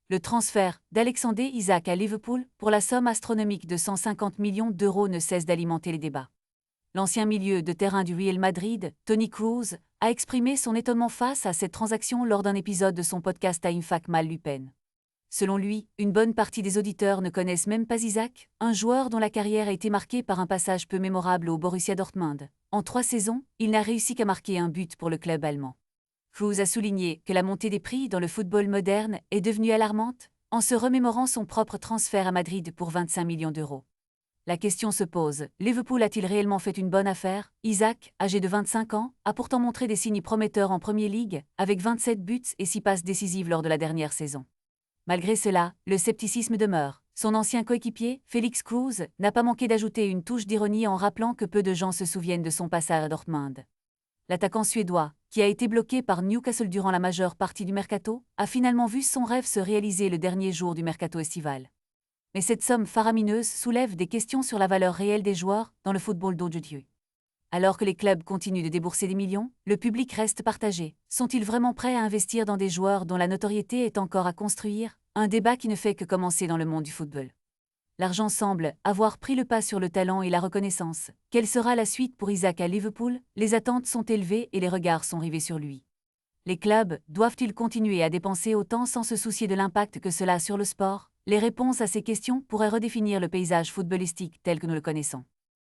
Le transfert d'Alexander Isak à Liverpool pour la somme astronomique de 150 millions d'euros ne cesse d'alimenter les débats. L'ancien milieu de terrain du Real Madrid, Toni Kroos, a exprimé son étonnement face à cette transaction lors d'un épisode de son podcast Time Fac Mal Lupen. Selon lui, une bonne partie des auditeurs ne connaissent même pas Isak, un joueur dont la carrière a été marquée par un passage peu mémorable au Borussia Dortmund. En 3 saisons, il n'a réussi qu'à marquer un but pour le club allemand. Kroos a souligné que la montée des prix dans le football moderne est devenue alarmante, en se remémorant son propre transfert à Madrid pour 25 millions d'euros. La question se pose, Liverpool a-t-il réellement fait une bonne affaire? Isak, âgé de 25 ans, a pourtant montré des signes prometteurs en Premier League, avec 27 buts et 6 passes décisives lors de la dernière saison. Malgré cela, le scepticisme demeure. Son ancien coéquipier, Félix Kroos, n'a pas manqué d'ajouter une touche d'ironie en rappelant que peu de gens se souviennent de son passage à Dortmund. L'attaquant suédois, qui a été bloqué par Newcastle durant la majeure partie du mercato, a finalement vu son rêve se réaliser le dernier jour du mercato estival. Mais cette somme faramineuse soulève des questions sur la valeur réelle des joueurs dans le football d'aujourd'hui. Alors que les clubs continuent de débourser des millions, le public reste partagé. Sont-ils vraiment prêts à investir dans des joueurs dont la notoriété est encore à construire? Un débat qui ne fait que commencer dans le monde du football. L'argent semble avoir pris le pas sur le talent et la reconnaissance. Quelle sera la suite pour Isak à Liverpool? Les attentes sont élevées et les regards sont rivés sur lui. Les clubs doivent-ils continuer à dépenser autant sans se soucier de l'impact que cela a sur le sport? Les réponses à ces questions pourraient redéfinir le paysage footballistique tel que nous le connaissons.